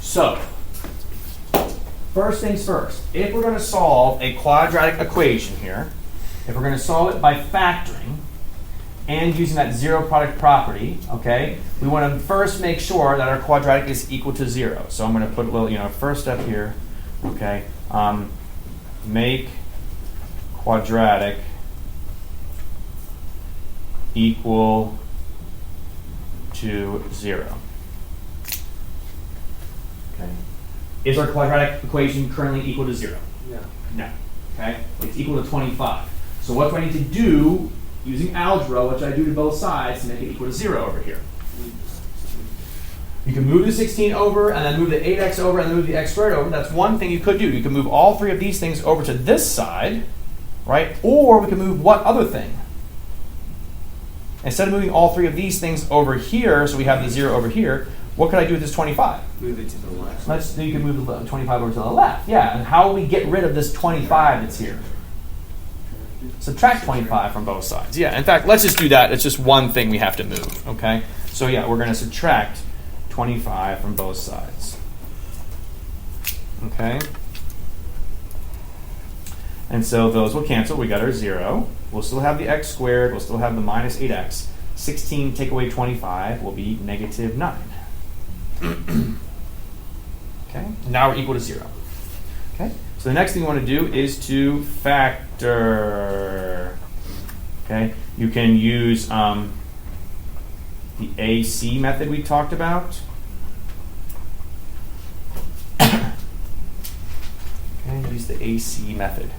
So, first things first, if we're going to solve a quadratic equation here, if we're going to solve it by factoring and using that zero product property, okay, we want to first make sure that our quadratic is equal to 0. So I'm going to put a little, first step here, okay, make quadratic equal to 0. Okay. Is our quadratic equation currently equal to 0? No. No. Okay. It's equal to 25. So what do I need to do using algebra, which I do to both sides, to make it equal to 0 over here? You can move the 16 over, and then move the 8x over, and then move the x squared over. That's one thing you could do. You can move all three of these things over to this side, right? Or we can move what other thing? Instead of moving all three of these things over here, so we have the 0 over here, what could I do with this 25? Move it to the left. You can move the 25 over to the left. Yeah, and how will we get rid of this 25 that's here? Subtract 25 from both sides. Yeah, in fact, let's just do that. It's just one thing we have to move, okay? So yeah, we're going to subtract 25 from both sides. Okay? And so those will cancel. We got our 0. We'll still have the x squared. We'll still have the minus 8x. 16 take away 25 will be negative 9. Okay? Now we're equal to 0. Okay? So the next thing you want to do is to factor. Okay? You can use the AC method we talked about. Okay, use the AC method.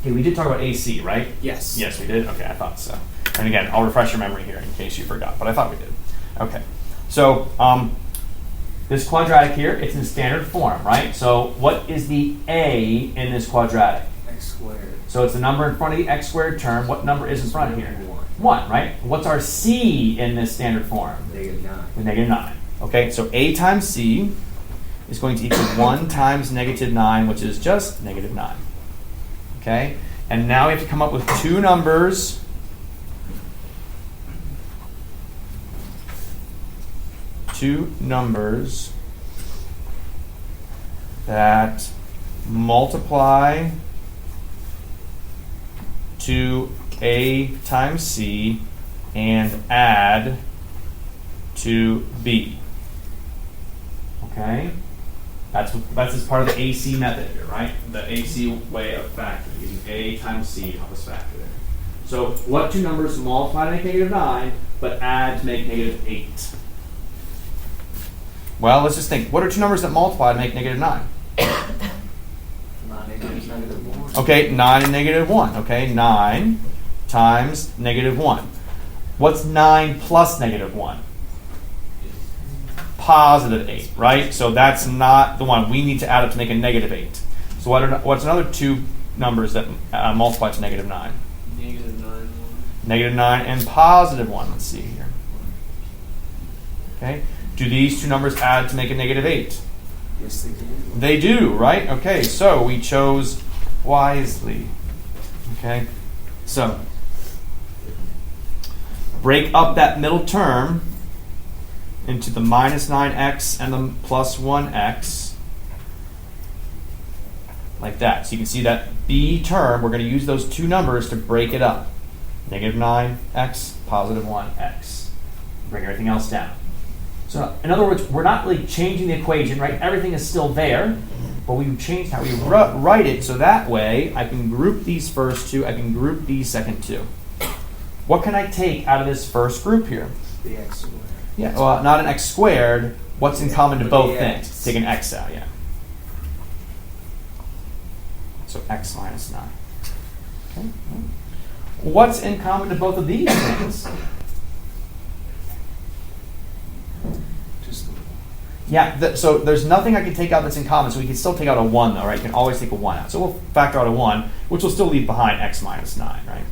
Okay, we did talk about AC, right? Yes. Yes, we did? Okay, I thought so. And again, I'll refresh your memory here in case you forgot, but I thought we did. Okay, so this quadratic here, it's in standard form, right? So what is the A in this quadratic? X squared. So it's the number in front of the x squared term. What number is in front here? 1, right? What's our C in this standard form? Negative 9. The negative 9. Okay, so A times C is going to equal 1 times negative 9, which is just negative 9. Okay, and now we have to come up with two numbers that multiply to A times C and add to B. Okay? That's as part of the AC method here, right? The AC way of factoring, using A times C to help us factor there. So what two numbers multiply to make negative 9, but add to make negative 8? Well, let's just think. What are two numbers that multiply to make negative 9? 9 times negative 1. Okay, 9 and negative 1. Okay, 9 times negative 1. What's 9 plus negative 1? Positive 8, right? So that's not the one. We need to add up to make a negative 8. So what's another two numbers that multiply to negative 9? Negative 9, 1. Negative 9 and positive 1. Let's see here. Okay. Do these two numbers add to make a negative 8? Yes, they do. They do, right? Okay, so we chose wisely. Okay. So break up that middle term into the minus 9x and the plus 1x, like that. So you can see that B term, we're going to use those two numbers to break it up. Negative 9x, positive 1x. Bring everything else down. So in other words, we're not really changing the equation, right? Everything is still there, but we've changed how we write it, so that way I can group these first two, I can group these second two. What can I take out of this first group here? The x squared. Yeah, well, not an x squared. What's in common to both the things? x. Take an x out, yeah. So x minus 9. Okay. What's in common to both of these things? Just the 1. Yeah, so there's nothing I can take out that's in common, so we can still take out a 1, though, right? You can always take a 1 out. So we'll factor out a 1, which will still leave behind x minus 9, right?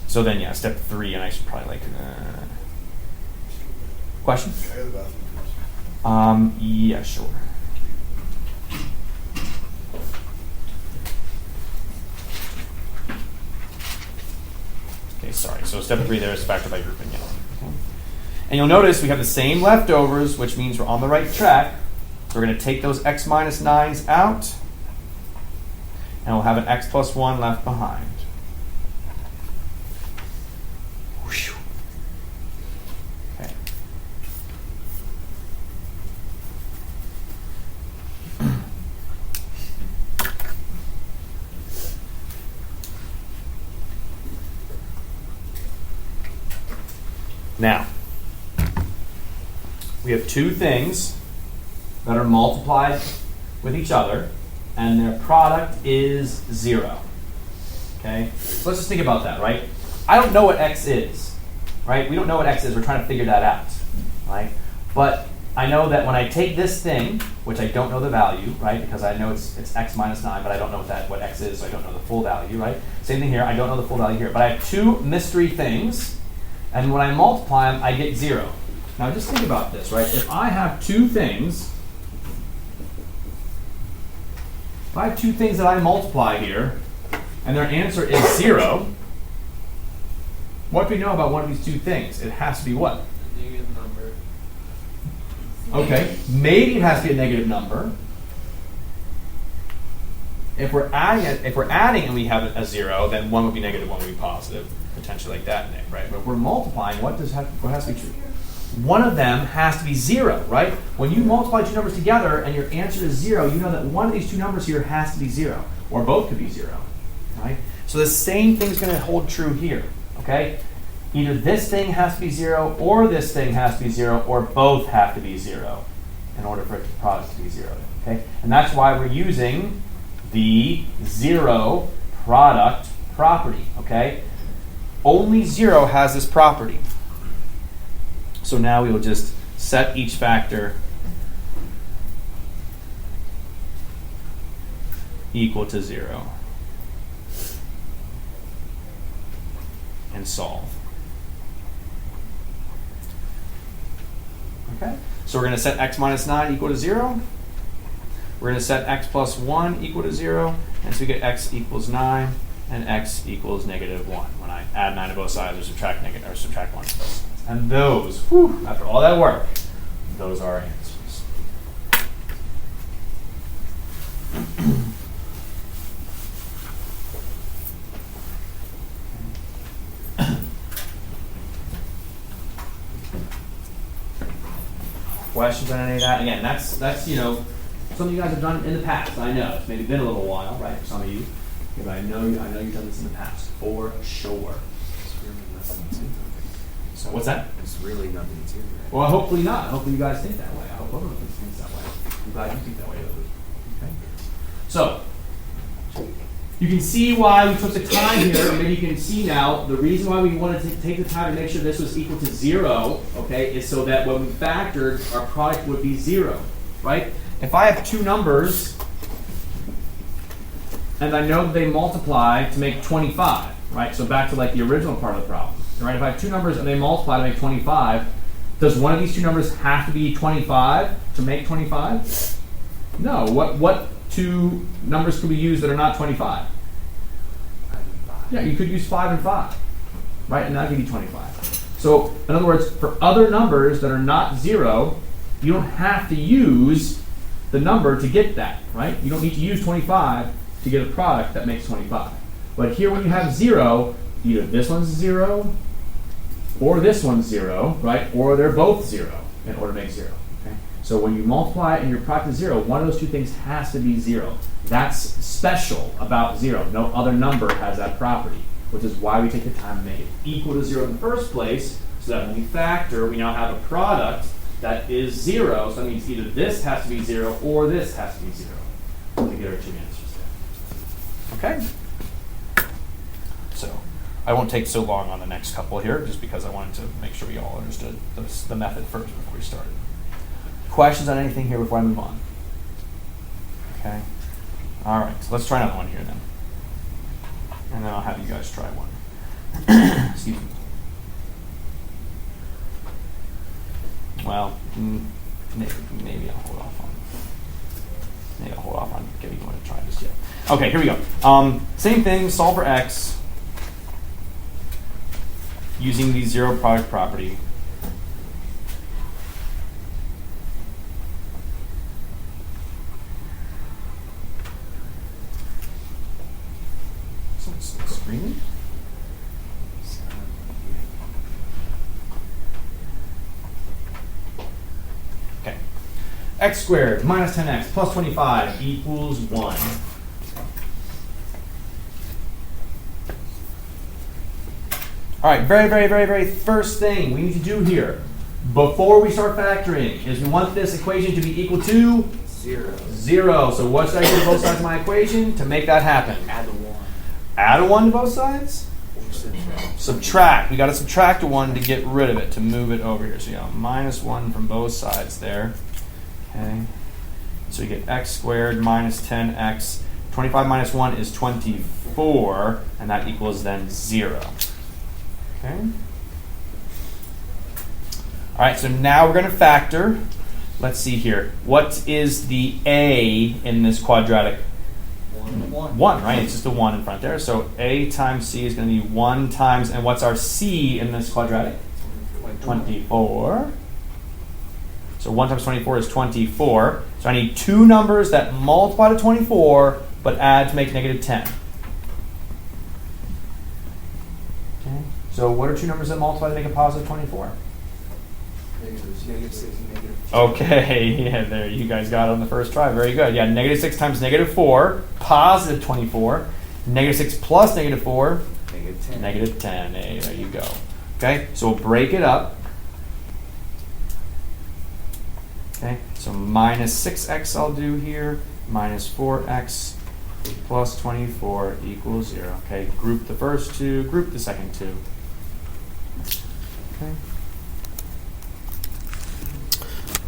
So then, yeah, step 3, and I should probably question? Yeah, sure. Okay, Okay, sorry. So step 3 there is factor by grouping. Yeah. Okay. And you'll notice we have the same leftovers, which means we're on the right track. So we're going to take those x minus 9s out, and we'll have an x plus 1 left behind. Whew. Okay. Now, we have two things that are multiplied with each other, and their product is 0. Okay? So let's just think about that, right? I don't know what x is, right? We don't know what x is. We're trying to figure that out, right? But I know that when I take this thing, which I don't know the value, right? Because I know it's x minus 9, but I don't know what x is, so I don't know the full value, right? Same thing here. I don't know the full value here. But I have two mystery things, and when I multiply them, I get 0. Now just think about this, right? If I have two things, that I multiply here, and their answer is 0, what do we know about one of these two things? It has to be what? A negative number. Okay, maybe it has to be a negative number. If we're adding and we have a 0, then one would be negative, one would be positive, potentially like that, right? But if we're multiplying, what has to be true? One of them has to be 0, right? When you multiply two numbers together and your answer is 0, you know that one of these two numbers here has to be 0, or both could be 0, right? So the same thing's going to hold true here, okay? Either this thing has to be 0, or this thing has to be 0, or both have to be 0 in order for the product to be 0, okay? And that's why we're using the 0 product property, okay? Only 0 has this property. So now we will just set each factor equal to 0 and solve. Okay? So we're going to set x minus 9 equal to 0. We're going to set x plus 1 equal to 0. And so we get x equals 9 and x equals negative 1. When I add 9 to both sides or subtract 1 to both sides. And those, after all that work, those are our answers. Questions on any of that? Again, that's something you guys have done in the past. I know it's maybe been a little while, right, for some of you, but I know you've done this in the past for sure. So what's that? It's really nothing to it. Well, hopefully not. Hopefully you guys think that way. I hope everyone thinks that way. I'm glad you think that way. Okay. So you can see why we took the time here. Maybe you can see now the reason why we wanted to take the time to make sure this was equal to 0, okay, is so that when we factored, our product would be 0, right? If I have two numbers and I know that they multiply to make 25, right? So back to like the original part of the problem. Right, if I have two numbers and they multiply to make 25, does one of these two numbers have to be 25 to make 25? No. What two numbers could we use that are not 25? 5 and 5. Yeah, you could use 5 and 5, right? And that'll give you 25. So, in other words, for other numbers that are not 0, you don't have to use the number to get that, right? You don't need to use 25 to get a product that makes 25. But here when you have 0, either this one's 0, or this one's 0, right? Or they're both 0 in order to make 0. Okay? So when you multiply and your product is 0, one of those two things has to be 0. That's special about 0. No other number has that property, which is why we take the time to make it equal to 0 in the first place, so that when we factor, we now have a product that is 0. So that means either this has to be 0 or this has to be 0 to get our two answers there. Okay? So I won't take so long on the next couple here, just because I wanted to make sure we all understood the method first before we started. Questions on anything here before I move on? Okay. All right. So let's try another one here then, and then I'll have you guys try one. Excuse me. Well, maybe I'll hold off on. Maybe I'll hold off on giving you one to try just yet. Okay. Here we go. Same thing. Solve for x. using the zero product property. Someone's screaming? Okay. X squared minus 10x plus 25 equals 1. All right, very first thing we need to do here before we start factoring is we want this equation to be equal to 0. So what should I do to both sides of my equation to make that happen? Add a 1. Add a 1 to both sides? Or subtract. Subtract. We got to subtract a 1 to get rid of it, to move it over here. So you got minus 1 from both sides there. Okay. So you get x squared minus 10x. 25 minus 1 is 24, and that equals then 0. Okay. All right, so now we're going to factor. Let's see here. What is the a in this quadratic? 1, right? It's just a 1 in front there. So a times c is going to be 1 times, and what's our c in this quadratic? 24. So 1 times 24 is 24. So I need two numbers that multiply to 24, but add to make negative 10. Okay. So what are two numbers that multiply to make a positive 24? Negative 6 and negative 2. Okay, yeah, there, you guys got it on the first try. Very good. Yeah, negative 6 times negative 4, positive 24. Negative 6 plus negative 4, Negative 10. negative 10. Hey, there you go. Okay, so we'll break it up. Okay, so minus 6x I'll do here, minus 4x plus 24 equals 0. Okay, group the first two, group the second two. Okay.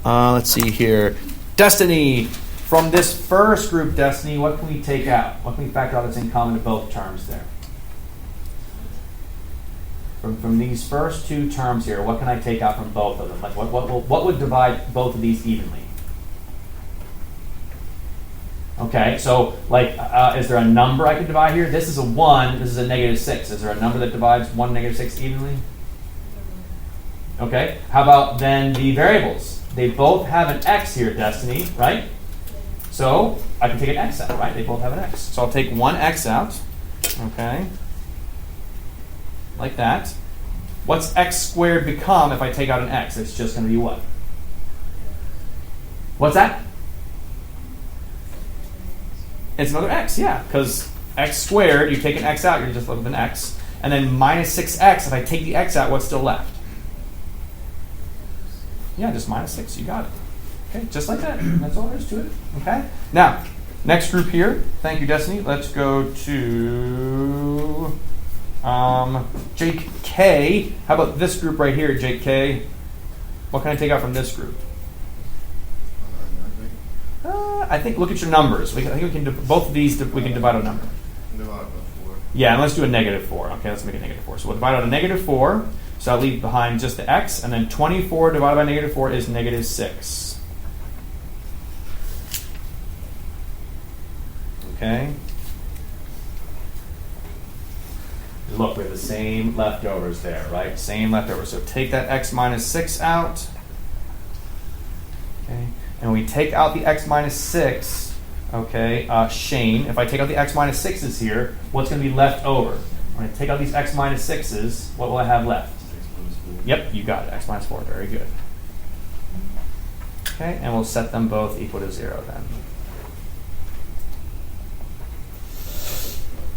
Let's see here. Destiny. From this first group, Destiny, what can we take out? What can we factor out that's in common to both terms there? From these first two terms here, what can I take out from both of them? Like what would divide both of these evenly? Okay, so like, is there a number I could divide here? This is a 1, this is a negative 6. Is there a number that divides 1 negative 6 evenly? Okay, how about then the variables? They both have an x here, Destiny, right? So I can take an x out, right? They both have an x. So I'll take one x out, okay? Like that. What's x squared become if I take out an x? It's just going to be what? What's that? It's another x, yeah, because x squared, you take an x out, you're just left with an x. And then minus 6x, if I take the x out, what's still left? Yeah, just minus 6, you got it. Okay, just like that. That's all there is to it. Okay? Now, next group here. Thank you, Destiny. Let's go to Jake K. How about this group right here, Jake K? What can I take out from this group? I think look at your numbers. I think we can both of these we can divide a number. Divide by 4. Yeah, and let's do a negative 4. Okay, let's make it negative 4. So we'll divide out a negative 4. So I'll leave behind just the x, and then 24 divided by negative 4 is negative 6. Okay. Look, we have the same leftovers there, right? Same leftovers. So take that x minus 6 out. Okay. And we take out the x minus 6. Okay. Shane, if I take out the x minus 6s here, what's going to be left over? When I take out these x minus 6s, what will I have left? Yep, you got it. X minus 4. Very good. Okay, and we'll set them both equal to 0 then.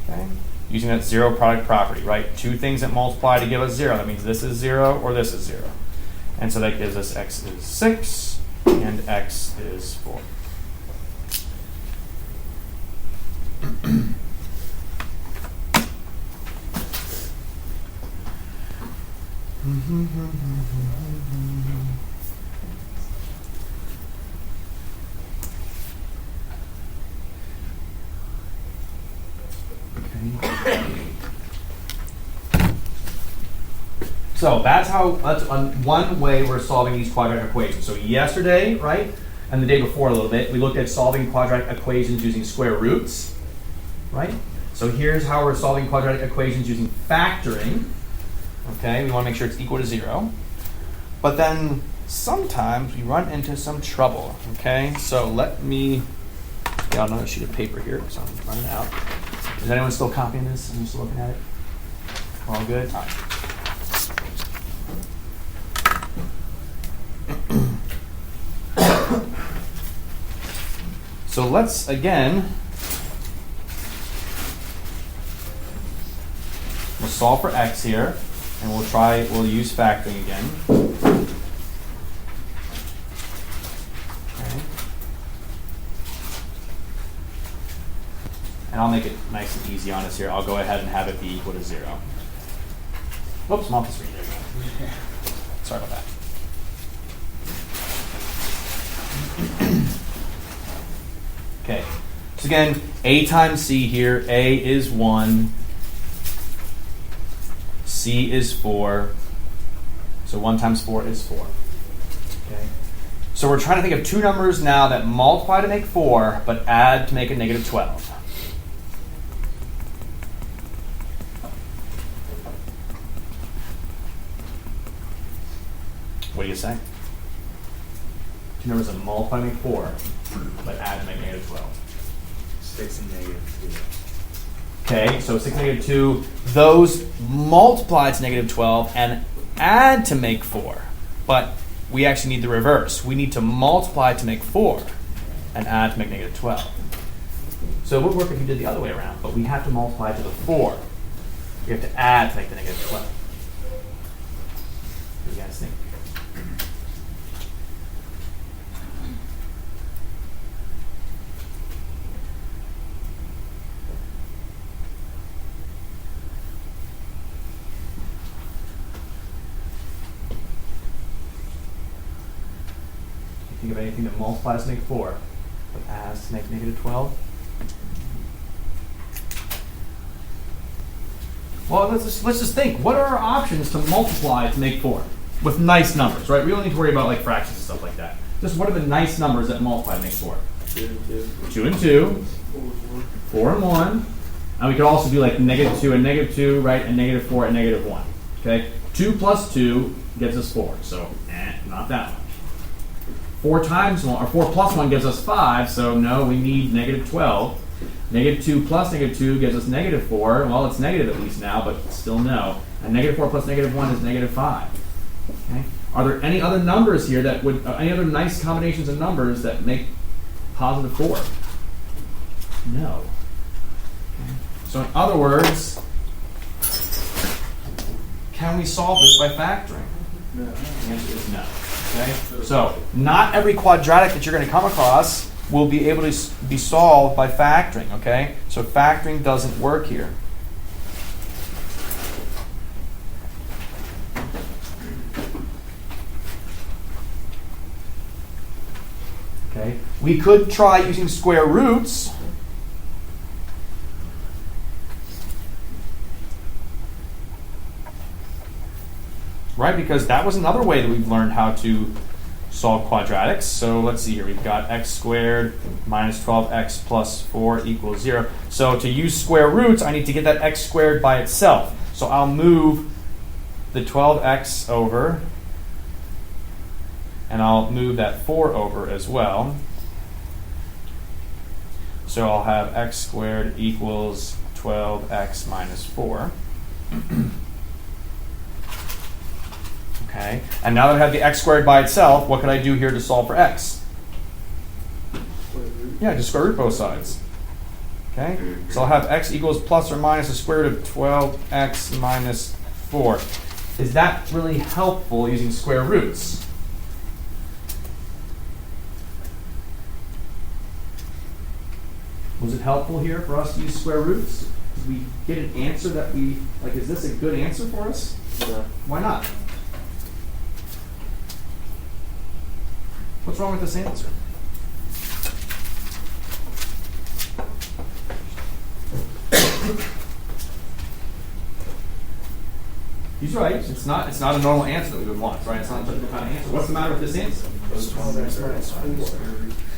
Okay, using that zero product property, right? Two things that multiply to give us 0. That means this is 0 or this is 0. And so that gives us x is 6 and x is 4. So that's one way we're solving these quadratic equations. So yesterday, right, and the day before a little bit, we looked at solving quadratic equations using square roots, right? So here's how we're solving quadratic equations using factoring. Okay, we want to make sure it's equal to 0. But then sometimes we run into some trouble. Okay, so let me get out another sheet of paper here because I'm running out. Is anyone still copying this? Are you still looking at it? All good? All right. So let's again, we'll solve for x here, and we'll use factoring again. Okay. And I'll make it nice and easy on us here. I'll go ahead and have it be equal to 0. Whoops, I'm off the screen. There we go. Sorry about that. Okay, so again, a times c here. A is 1. C is 4. So 1 times 4 is 4. Okay. So we're trying to think of two numbers now that multiply to make 4, but add to make a negative 12. What do you say? Two numbers that multiply to make 4, but add to make negative 12. 6 and -2. Okay, so 6 and negative 2, those multiply to negative 12 and add to make 4. But we actually need the reverse. We need to multiply to make 4 and add to make negative 12. So it would work if you did the other way around, but we have to multiply to the 4. We have to add to make the negative 12. What do you guys think? Think of anything that multiplies to make 4, but adds to make negative 12? Well, let's just think. What are our options to multiply to make 4? With nice numbers, right? We don't need to worry about like fractions and stuff like that. Just what are the nice numbers that multiply to make 4? 2 and 2. 2 and 2. 4 and 1. And we could also do like negative 2 and negative 2, right? And negative 4 and negative 1. Okay? 2 plus 2 gives us 4. So, not that much. 4 times 1, or 4 plus 1 gives us 5, so no, we need negative 12. Negative 2 plus negative 2 gives us negative 4. Well, it's negative at least now, but still no. And negative 4 plus negative 1 is negative 5. Okay? Are there any other numbers here that would, any other nice combinations of numbers that make positive 4? No. Okay. So in other words, can we solve this by factoring? No. The answer is no. Okay? So not every quadratic that you're going to come across will be able to be solved by factoring. Okay? So factoring doesn't work here. Okay? We could try using square roots. Right, because that was another way that we've learned how to solve quadratics. So let's see here. We've got x squared minus 12x plus 4 equals 0. So to use square roots, I need to get that x squared by itself. So I'll move the 12x over, and I'll move that 4 over as well. So I'll have x squared equals 12x minus 4. Okay, and now that I have the x squared by itself, what can I do here to solve for x? Yeah, just square root both sides. Okay, so I'll have x equals plus or minus the square root of 12x minus 4. Is that really helpful using square roots? Was it helpful here for us to use square roots? Did we get an answer that we, like, is this a good answer for us? No. Why not? What's wrong with this answer? He's right. It's not a normal answer that we would want, right? It's not a typical kind of answer. What's the matter with this answer?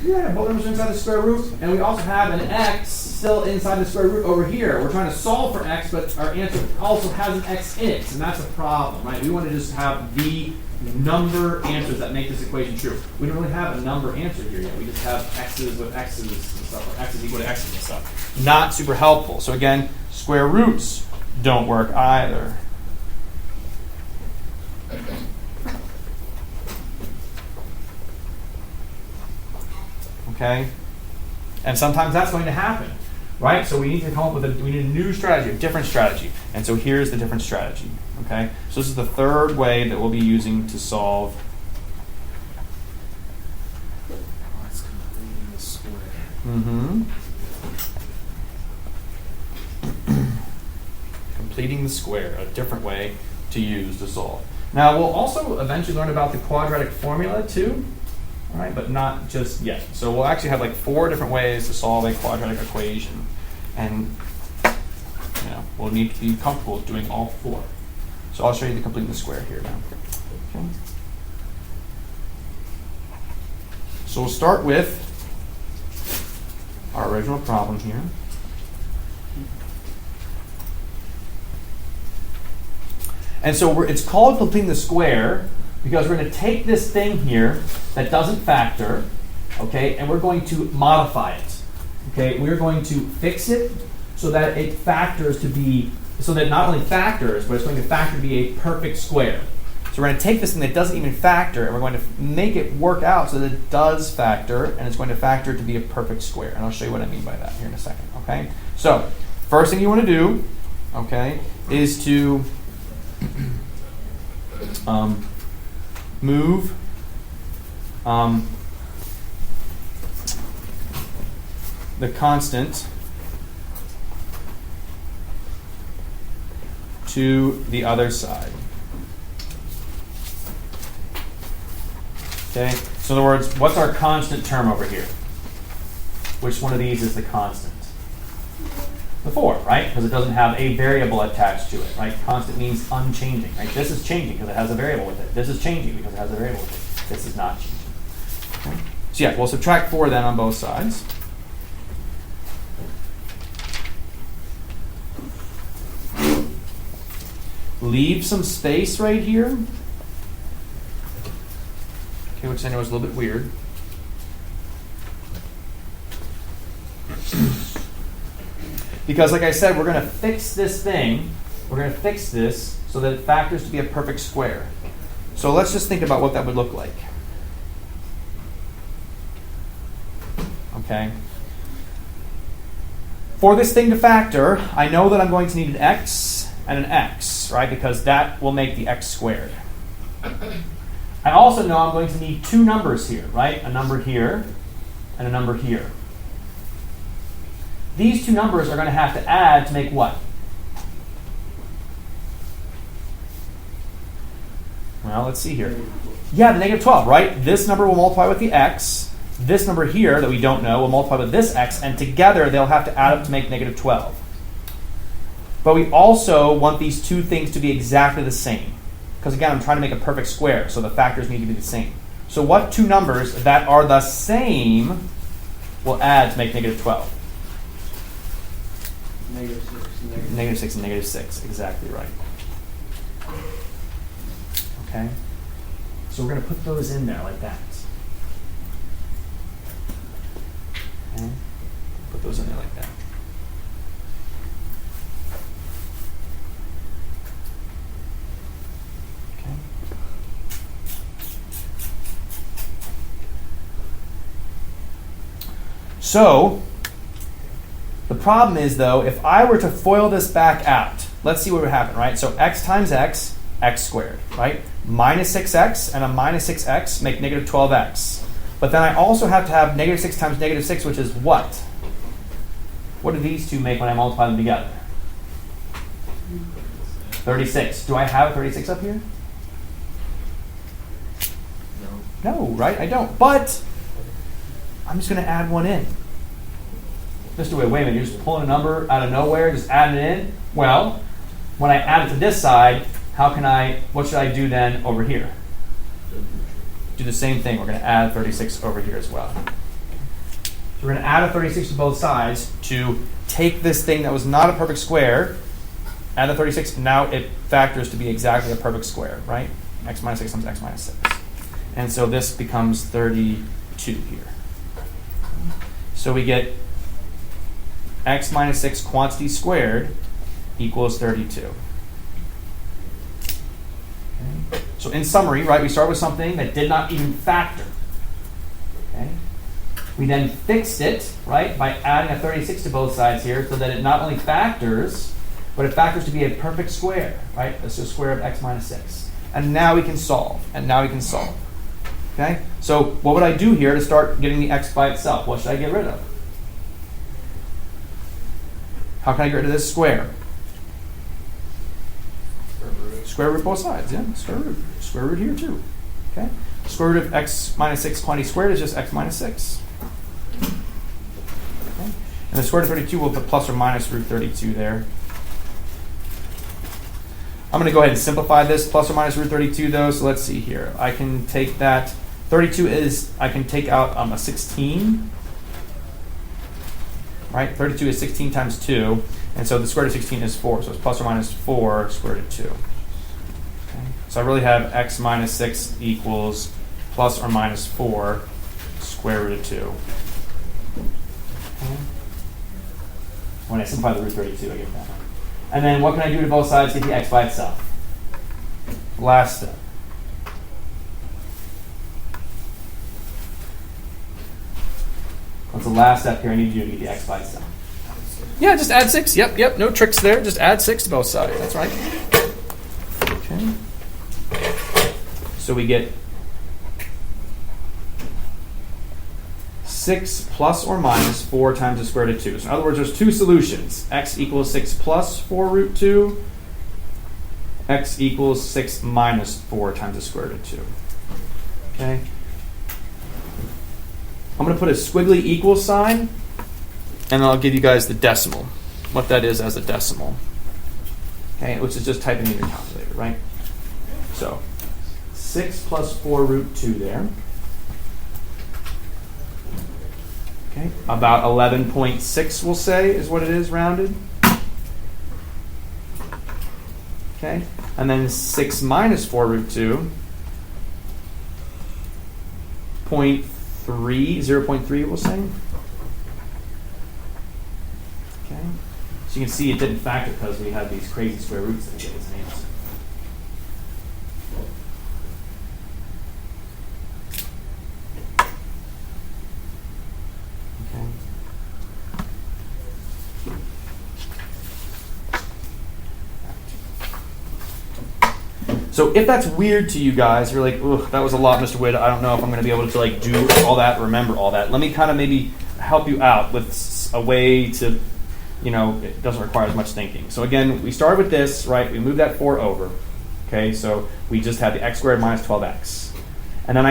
Yeah, both numbers are inside the square root, and we also have an x still inside the square root over here. We're trying to solve for x, but our answer also has an x in it, and that's a problem, right? We want to just have the number answers that make this equation true. We don't really have a number answer here yet. We just have x's with x's and stuff, or x's equal to x's and stuff. Not super helpful. So again, square roots don't work either. Okay? And sometimes that's going to happen, right? So we need to come up with we need a new strategy, a different strategy. And so here's the different strategy, okay? So this is the third way that we'll be using to solve. Oh, it's completing the square. Completing the square, a different way to use to solve. Now we'll also eventually learn about the quadratic formula too. All right, but not just yet. So we'll actually have like 4 different ways to solve a quadratic equation, and we'll need to be comfortable with doing all 4. So I'll show you the completing the square here now. Okay. So we'll start with our original problem here. And so it's called completing the square because we're going to take this thing here that doesn't factor, okay, and we're going to modify it. Okay, we're going to fix it so that it factors to be, so that not only factors, but it's going to factor to be a perfect square. So we're going to take this thing that doesn't even factor, and we're going to make it work out so that it does factor, and it's going to factor to be a perfect square. And I'll show you what I mean by that here in a second. Okay, so first thing you want to do, okay, is to move the constant to the other side. Okay, so in other words, what's our constant term over here? Which one of these is the constant? The 4, right? Because it doesn't have a variable attached to it, right? Constant means unchanging, right? This is changing because it has a variable with it. This is changing because it has a variable with it. This is not changing. Okay. So yeah, we'll subtract 4 then on both sides. Leave some space right here. Okay, which I know is a little bit weird. Because like I said, we're going to fix this thing. We're going to fix this so that it factors to be a perfect square. So let's just think about what that would look like. Okay. For this thing to factor, I know that I'm going to need an x and an x, right? Because that will make the x squared. I also know I'm going to need 2 numbers here, right? A number here and a number here. These 2 numbers are going to have to add to make what? Well, let's see here. Yeah, the negative 12, right? This number will multiply with the x. This number here that we don't know will multiply with this x, and together they'll have to add up to make negative 12. But we also want these 2 things to be exactly the same. Because again, I'm trying to make a perfect square, so the factors need to be the same. So what 2 numbers that are the same will add to make negative 12? Negative 6 and negative 6, exactly right. Okay? So we're going to put those in there like that. Okay? Put those in there like that. Okay? So, the problem is, though, if I were to FOIL this back out, let's see what would happen, right? So x times x, x squared, right? Minus 6x and a minus 6x make negative 12x. But then I also have to have negative 6 times negative 6, which is what? What do these 2 make when I multiply them together? 36. Do I have a 36 up here? No, right? I don't. But I'm just going to add 1 in. Mr. Wait a minute, you're just pulling a number out of nowhere, just adding it in? Well, when I add it to this side, what should I do then over here? Do the same thing. We're going to add 36 over here as well. So we're going to add a 36 to both sides to take this thing that was not a perfect square, add a 36, and now it factors to be exactly a perfect square, right? X minus 6 times x minus 6. And so this becomes 32 here. So we get x minus 6 quantity squared equals 32. Okay. So in summary, right, we start with something that did not even factor. Okay. We then fixed it, right, by adding a 36 to both sides here so that it not only factors, but it factors to be a perfect square, right? That's the square of x minus 6. And now we can solve. Okay? So what would I do here to start getting the x by itself? What should I get rid of? How can I get rid of this square? Square root both sides, yeah? Square root. Square root here too. Okay? Square root of x minus 6 quantity squared is just x minus 6. Okay? And the square root of 32 will put plus or minus root 32 there. I'm going to go ahead and simplify this plus or minus root 32 though, so let's see here. I can take that, 32 is, I can take out a 16. Right? 32 is 16 times 2, and so the square root of 16 is 4, so it's plus or minus 4 square root of 2. Okay. So I really have x minus 6 equals plus or minus 4 square root of 2. Okay. When I simplify the root 32, I get that. And then what can I do to both sides to get the x by itself? Last step. What's the last step here I need to do to get the x by itself? Yeah, just add 6. Yep, no tricks there. Just add 6 to both sides. That's right. Okay. So we get 6 plus or minus 4 times the square root of 2. So in other words, there's two solutions. X equals 6 plus 4 root 2. X equals 6 minus 4 times the square root of 2. Okay. I'm going to put a squiggly equal sign, and I'll give you guys the decimal, what that is as a decimal. Okay, which is just typing in your calculator, right? So 6 plus 4 root 2 there. Okay, about 11.6 we'll say is what it is rounded. Okay, and then 6 minus 4 root 2, 0.3 we'll say. Okay, so you can see it didn't factor because we had these crazy square roots that get its names. So if that's weird to you guys, you're like, ugh, that was a lot, Mr. Witt. I don't know if I'm going to be able to like do all that, remember all that. Let me kind of maybe help you out with a way to, it doesn't require as much thinking. So again, we started with this, right? We moved that 4 over. Okay, so we just had the x squared minus 12x. And then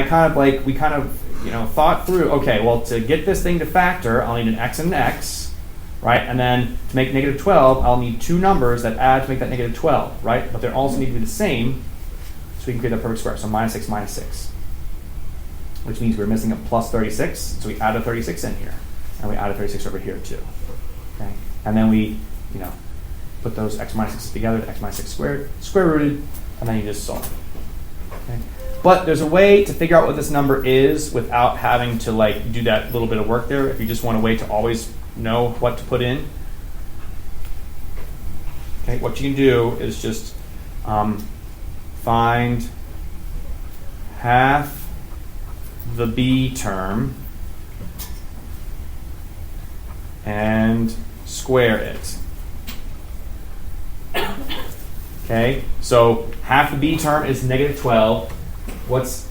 we thought through, okay, well, to get this thing to factor, I'll need an x and an x, right? And then to make negative 12, I'll need two numbers that add to make that negative 12, right? But they also need to be the same, so we can create that perfect square. So minus 6 minus 6, which means we're missing a plus 36, so we add a 36 in here, and we add a 36 over here too. Okay, and then we, put those x minus 6 together, the x minus 6 squared, square rooted, and then you just solve. Okay, but there's a way to figure out what this number is without having to like do that little bit of work there. If you just want a way to always know what to put in. Okay, what you can do is just find half the b term and square it. Okay, so half the b term is negative 12. What's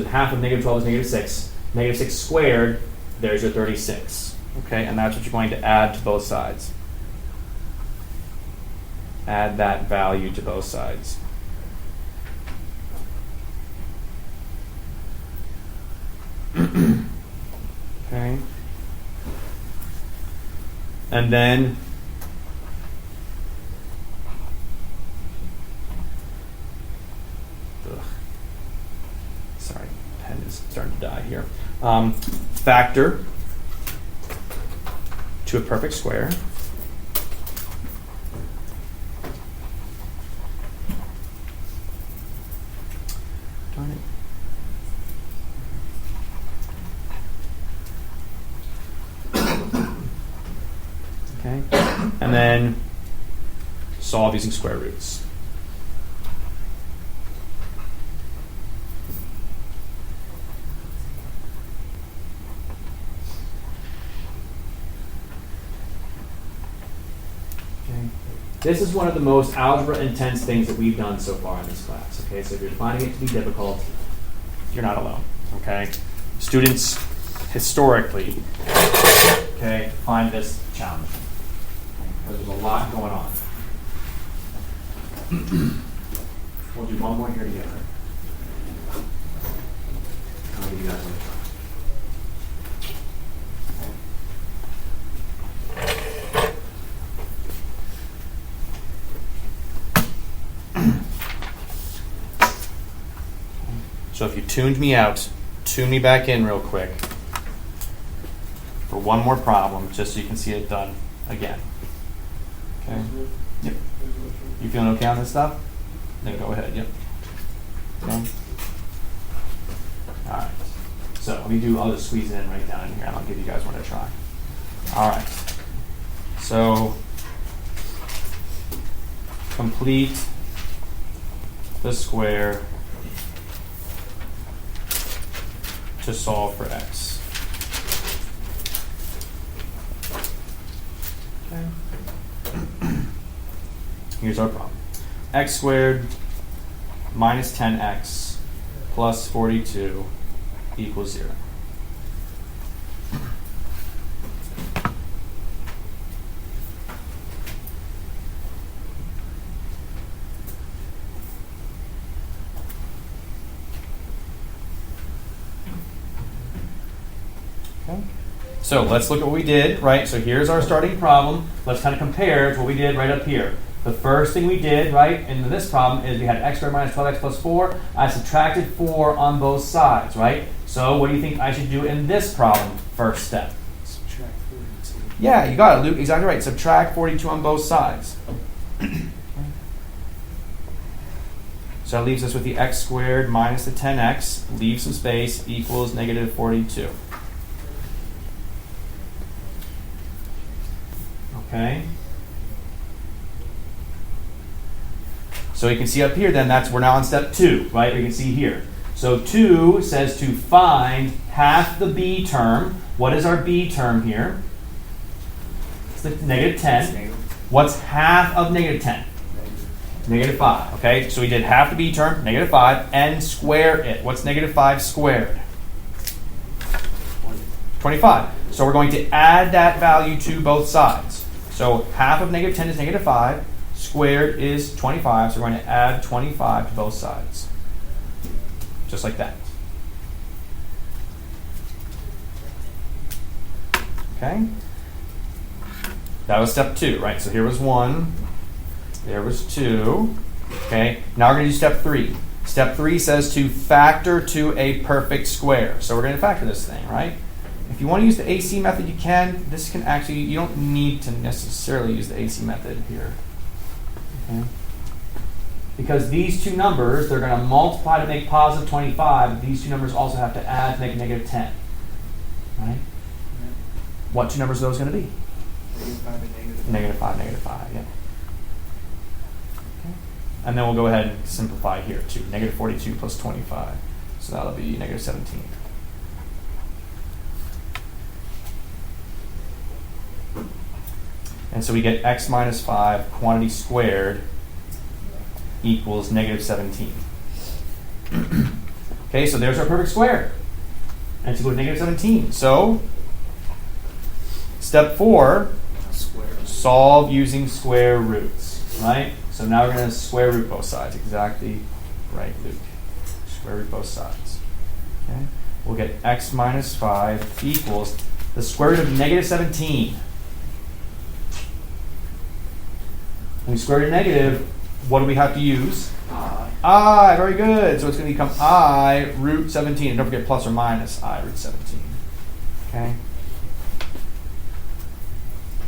half of negative 12 is negative 6. Negative 6 squared, there's your 36. Okay, and that's what you're going to add to both sides. Add that value to both sides. Okay. And then sorry, pen is starting to die here. Factor to a perfect square. Darn it. Okay, and then solve using square roots. Okay. This is one of the most algebra intense things that we've done so far in this class. Okay, so if you're finding it to be difficult, you're not alone. Okay, students historically, okay, find this challenging. Because there's a lot going on. We'll do one more here together. I'll give you guys one try. So if you tuned me out, tune me back in real quick for one more problem, just so you can see it done again. Okay. Yep. You feeling okay on this stuff? Then go ahead. Yep. Okay. All right. So let me do. I'll just squeeze it in right down in here, and I'll give you guys one to try. All right. So complete the square to solve for x. Okay. Here's our problem. X squared minus 10x plus 42 equals 0. Okay. So let's look at what we did, right? So here's our starting problem. Let's kind of compare to what we did right up here. The first thing we did, right, in this problem is we had x squared minus 12x plus 4. I subtracted 4 on both sides, right? So what do you think I should do in this problem, first step? Subtract 42. Yeah, you got it, Luke. Exactly right. Subtract 42 on both sides. So that leaves us with the x squared minus the 10x, leave some space, equals negative 42. Okay. So you can see up here then, we're now on step 2, right? We can see here. So 2 says to find half the b term. What is our b term here? It's the negative 10. What's half of negative 10? Negative 5. Okay, so we did half the b term, negative 5, and square it. What's negative 5 squared? 25. So we're going to add that value to both sides. So half of negative 10 is negative 5. Squared is 25, so we're going to add 25 to both sides. Just like that. Okay? That was step 2, right? So here was 1. There was 2. Okay? Now we're going to do step 3. Step 3 says to factor to a perfect square. So we're going to factor this thing, right? If you want to use the AC method, you can. This can actually, you don't need to necessarily use the AC method here. Okay. Because these two numbers, they're going to multiply to make positive 25. These two numbers also have to add to make negative 10. Right? Yeah. What two numbers are those going to be? Negative 5 and negative 5. Negative 5, negative 5, yeah. Okay. And then we'll go ahead and simplify here too. Negative 42 plus 25. So that'll be negative 17. And so we get x minus 5 quantity squared equals negative 17. Okay, so there's our perfect square. And it's equal to negative 17. So, step 4, solve using square roots. Right? So now we're going to square root both sides. Exactly right, Luke. Square root both sides. Okay? We'll get x minus 5 equals the square root of negative 17. When we square root of negative, what do we have to use? I. Very good. So it's going to become I root 17. And don't forget plus or minus I root 17. Okay?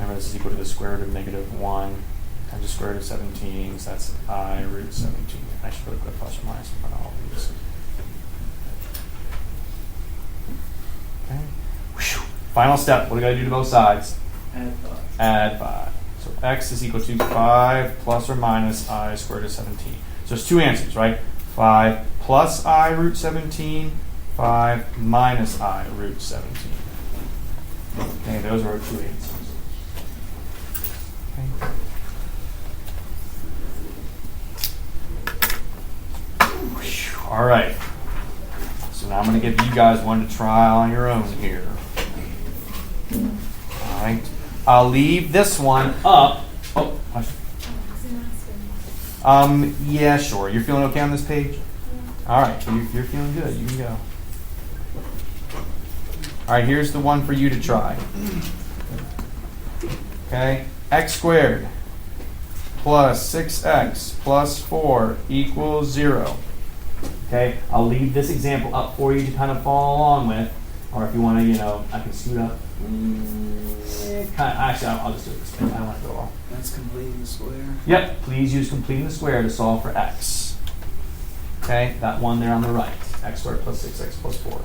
remember this is equal to the square root of -1 times the square root of 17, so that's I root 17. I should really put a plus or minus in front of all of these. Okay. Whew. Final step, what do we got to do to both sides? Add 5. Add 5. So x is equal to 5 plus or minus I squared root of 17. So there's two answers, right? 5 plus I root 17, 5 minus I root 17. Okay, those are our two answers. Okay. All right. So now I'm going to give you guys one to try on your own here. All right. I'll leave this one up. Oh, question. Yeah, sure. You're feeling okay on this page? All right. So you're feeling good. You can go. All right. Here's the one for you to try. Okay. X squared plus 6x plus 4 equals 0. Okay. I'll leave this example up for you to kind of follow along with, or if you want to, I can scoot up. Actually, I'll just do it this way. I don't want to go off. That's completing the square. Yep, please use completing the square to solve for x. Okay, that one there on the right. X squared plus 6x plus 4.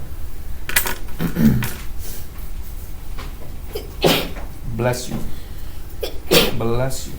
Bless you. Bless you.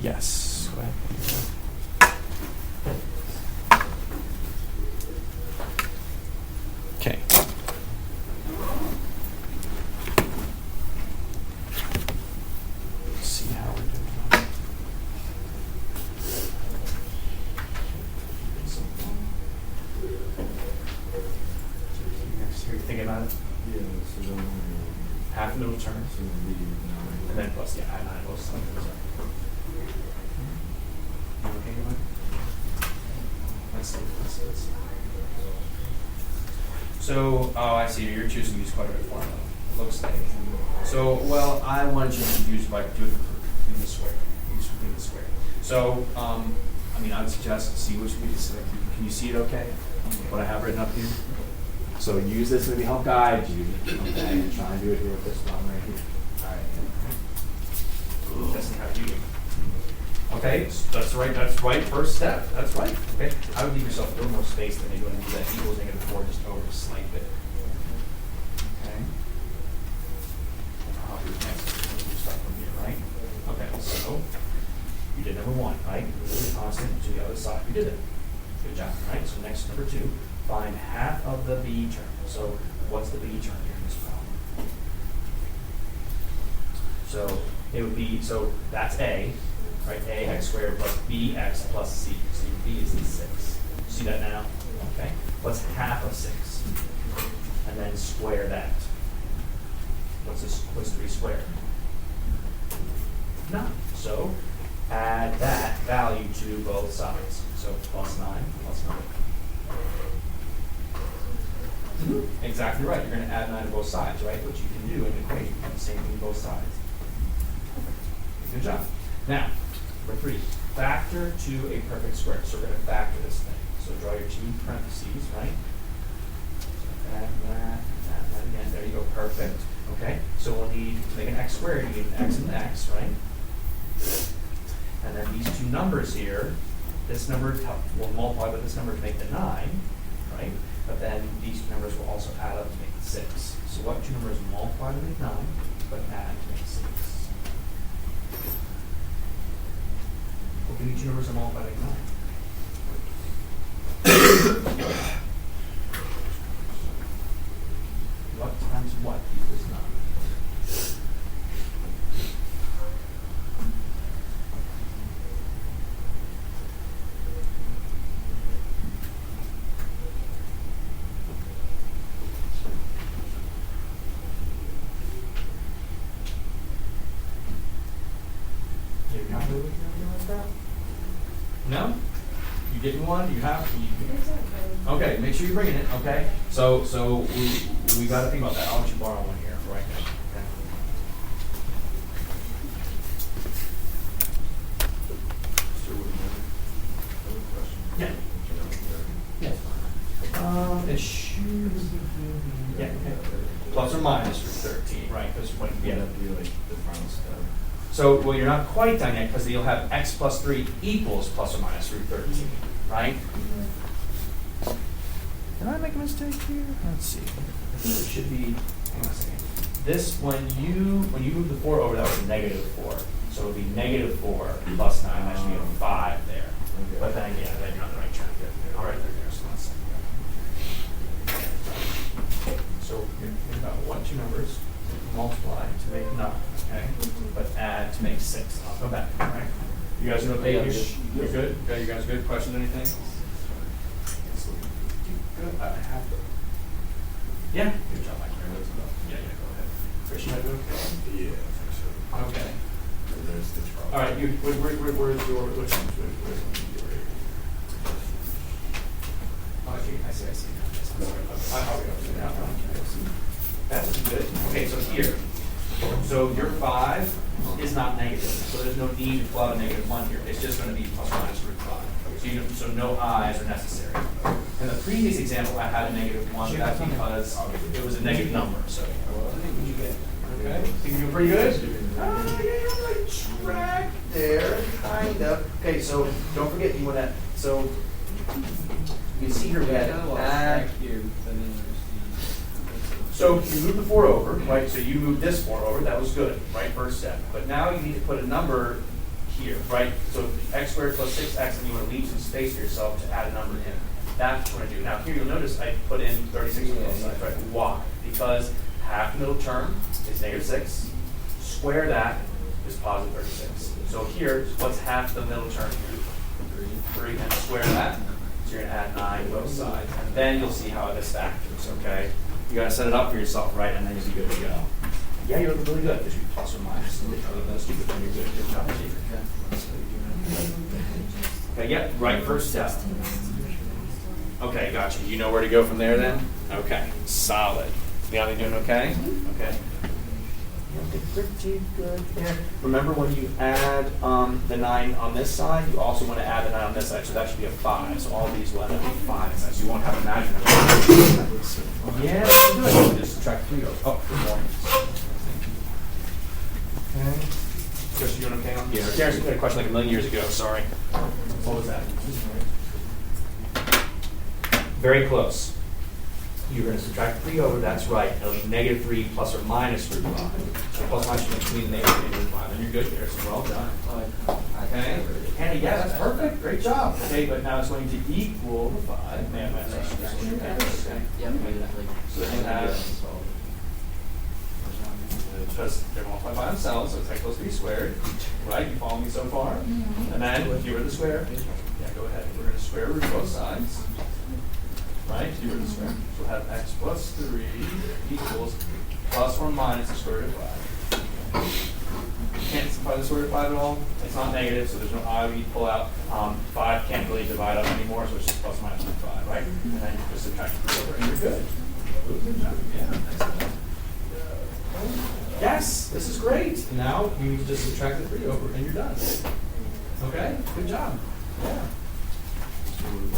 Yes. Go ahead. Okay. Let's see how we're doing. Are you thinking about it? Yeah, so Half a middle term. so it'll be 9. And then plus, add 9 both sides. You okay with it? Let's see. So, I see, you're choosing to use quite a bit of formula, it looks like. So, well, I wanted you to use, do it in the square. Use complete the square. So, I would suggest, see which we can you see it okay? What I have written up here? So use this to maybe help guide you. Okay, and try and do it here with this one right here. All right. Testing how you do. Okay, so that's right. First step. That's right. Okay. I would leave yourself a little more space than maybe when you do that equals -4 just over a slight bit. Okay. We'll start from here, right? Okay. So you did number 1, right? Move the constant to the other side. You did it. Good job. Right. So next, number 2. Find half of the b term. So what's the b term here in this problem? So it would be, so that's a, right? A x squared plus bx plus c. So your b is the 6. See that now? Okay. What's half of 6? And then square that. What's 3 squared? 9. So add that value to both sides. So plus 9 plus 9. Exactly right. You're going to add 9 to both sides, right? Which you can do in an equation. You have the same thing to both sides. Good job. Now, number 3. Factor to a perfect square. So we're going to factor this thing. So draw your 2 parentheses, right? So add that again. There you go. Perfect. Okay. So we'll need to make an x squared. You need an x and an x, right? And then these 2 numbers here, this number will multiply with this number to make the 9, right? But then these 2 numbers will also add up to make 6. So what 2 numbers multiply to make 9, but add to make 6? What do these 2 numbers multiply to make 9? No? You getting one? You have? Okay, make sure you're bringing it, okay? So we got to think about that. I'll let you borrow one here right now. Okay? Yeah. It should be, yeah, okay. Plus or minus for 13, right? Because when, yeah. That'd be like the final step. So, well, you're not quite done yet because you'll have x plus 3 equals plus or minus root 13, right? Did I make a mistake here? Let's see. I think it should be, hang on a second. This, when you move the 4 over, that was a negative 4. So it would be negative 4 plus 9. That should be a 5 there. Okay. But then, yeah, then you're on the right track. All right, there. So one second. So you're thinking about what two numbers multiply to make 9, okay? But add to make 6. I'll go back, all right? You guys are okay? You're good? Okay, you guys good? Questions, anything? Good. I have to. Yeah. Good job, Mike. Yeah, go ahead. Christian, I do okay? Yeah, I think so. Okay. There's the trouble. All right, where's your, which one? Oh, I see. I'll go now. That's good. Okay, so here. So your 5 is not negative, so there's no need to pull out a negative 1 here. It's just going to be plus or minus root 5. So no i's are necessary. In the previous example, I had a negative 1. That's because it was a negative number. So okay, think you're doing pretty good? You're on the track there, kind of. Okay, so don't forget you want to. So you see here we had add. So you move the 4 over, right? So you move this 4 over. That was good, right? First step. But now you need to put a number here, right? So x squared plus 6x, and you want to leave some space for yourself to add a number in. That's what I do. Now here you'll notice I put in 36 on both sides, right? Why? Because half the middle term is negative 6. Square that is positive 36. So here, what's half the middle term here? 3. And square that. So you're going to add 9 both sides. And then you'll see how this factors, okay? You got to set it up for yourself, right? And then you'll be good to go. Yeah, you're looking really good. Because you plus or minus. Those stupid things, you're good. Good job, Chief. Okay, yep, right first step. Okay, gotcha. You know where to go from there then? Okay, solid. Leon, you doing okay? Okay. Pretty good there. Remember when you add the 9 on this side, you also want to add the 9 on this side, so that should be a 5. So all these will end up being 5. So you won't have imaginary. Yeah, good. Just subtract 3 over. Oh, good morning. Okay. Chris, you doing okay? Yeah. Darren's had a question like a million years ago. Sorry. What was that? Very close. You're going to subtract 3 over, that's right. It'll be negative 3 plus or minus root 5. So plus or minus between negative and root 5. And you're good here, so well done. Okay. And yeah, that's perfect. Great job. Okay, but now it's going to equal 5. Man, that's okay. So then you have, because they're multiplied by themselves, so it's x plus 3 squared. Right? You follow me so far? And then, get rid of the square. Yeah, go ahead. We're going to square root both sides. Right? Get rid of the square. So we'll have x plus 3 equals plus or minus the square root of 5. You can't simplify the square root of 5 at all. It's not negative, so there's no I we need to pull out. 5 can't really divide up anymore, so it's just plus or minus root 5, right? And then you just subtract 3 over, and you're good. Good job. Yeah. Yes, this is great. Now you need to just subtract the 3 over, and you're done. Okay? Good job. Yeah.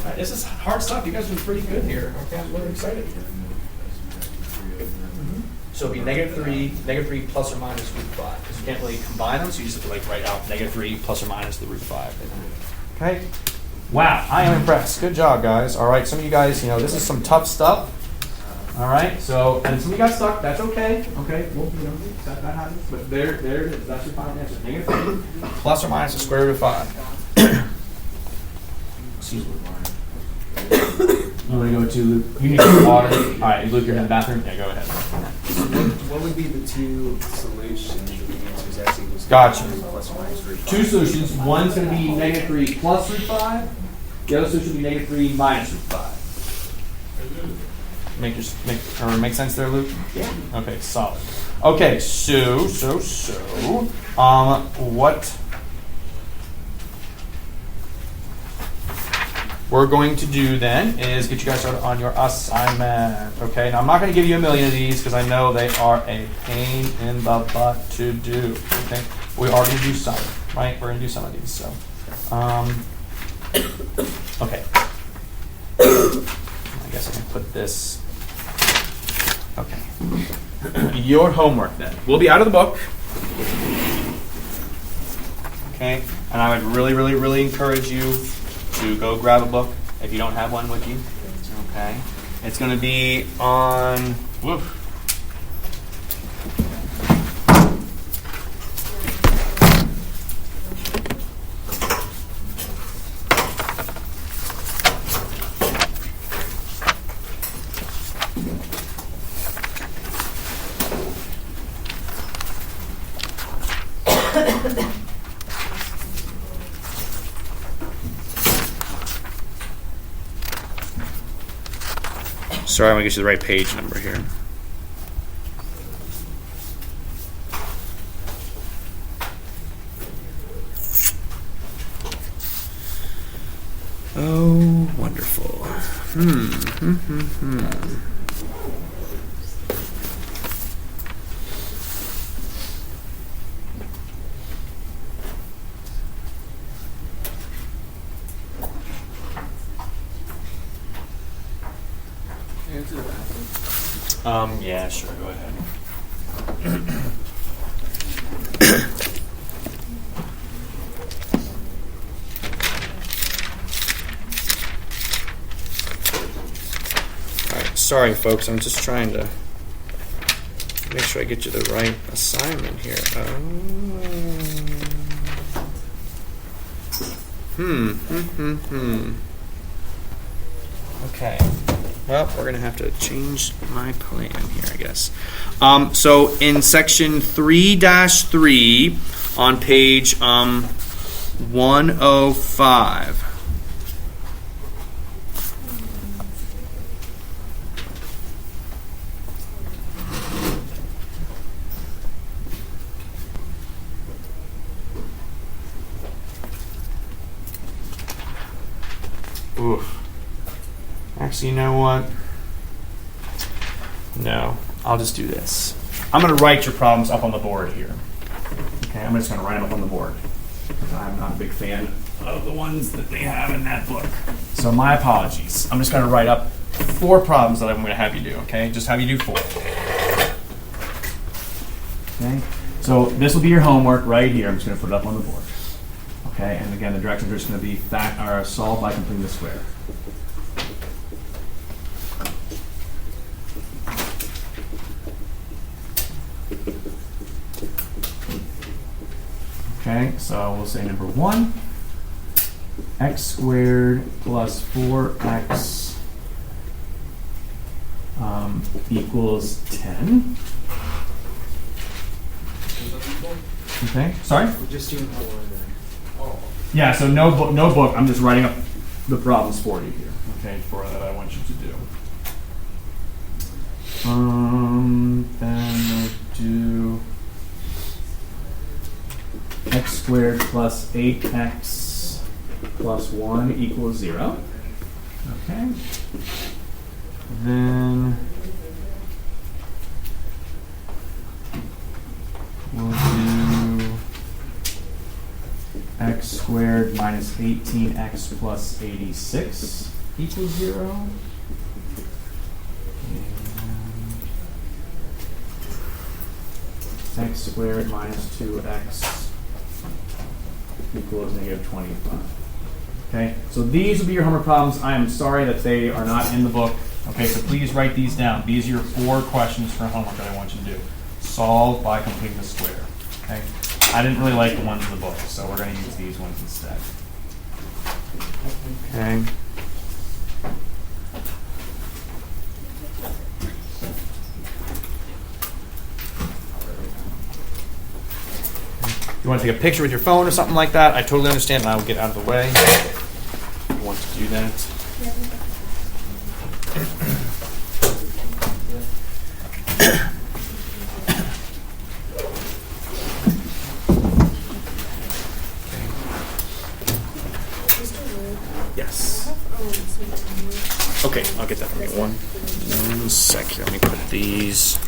Right, this is hard stuff. You guys are pretty good here. Okay, I'm really excited. So it'd be negative 3 plus or minus root 5. Because you can't really combine them, so you just have to like write out negative 3 plus or minus the root 5. Okay. Wow, I am impressed. Good job, guys. All right, some of you guys, this is some tough stuff. All right, so, and some of you got stuck. That's okay. Okay, well, that happens. But there it is. That's your final answer. Negative 3 plus or minus the square root of 5. Excuse me. I'm going to go to Luke. You need some water. All right, Luke, you're in the bathroom. Yeah, go ahead. What would be the two solutions if the answer is x equals Gotcha. plus or minus root 5? Two solutions. One's going to be negative 3 plus root 5. The other solution will be negative 3 minus root 5. Make sense there, Luke? Yeah. Okay, solid. Okay, so, what we're going to do then is get you guys started on your assignment. Okay, now I'm not going to give you a million of these because I know they are a pain in the butt to do. Okay, we are going to do some, right? We're going to do some of these. So, okay. I guess I can put this. Okay. Your homework then. We'll be out of the book. Okay, and I would really, really, really encourage you to go grab a book if you don't have one with you. Okay, it's going to be on. Woof. Sorry, I'm going to get you the right page number here. Oh, wonderful. Yeah, sure, go ahead. All right, sorry, folks. I'm just trying to make sure I get you the right assignment here. Okay. Well, we're going to have to change my plan here, I guess. So in section 3-3 on page 105. Oof. Actually, you know what? No, I'll just do this. I'm going to write your problems up on the board here. Okay, I'm just going to write them up on the board. I'm not a big fan of the ones that they have in that book. So my apologies. I'm just going to write up 4 problems that I'm going to have you do, okay? Just have you do 4. Okay, so this will be your homework right here. I'm just going to put it up on the board. Okay, and again, the directions are just going to be solved by completing the square. Okay, so we'll say number 1, x squared plus 4x equals 10. Okay, sorry? We're just doing one then. Oh. Yeah, so no book. I'm just writing up the problems for you here. Okay, for that I want you to do. Then we'll do x squared plus 8x plus 1 equals 0. Okay. Then we'll do x squared minus 18x plus 86 equals 0. And x squared minus 2x equals negative 25. Okay, so these will be your homework problems. I am sorry that they are not in the book. Okay, so please write these down. These are your 4 questions for homework that I want you to do. Solve by completing the square. Okay, I didn't really like the ones in the book, so we're going to use these ones instead. Okay. You want to take a picture with your phone or something like that, I totally understand, and I will get out of the way. If you want to do that. Mr. Wood, Yes. I have Okay, I'll get that from you. One sec here. Let me put these.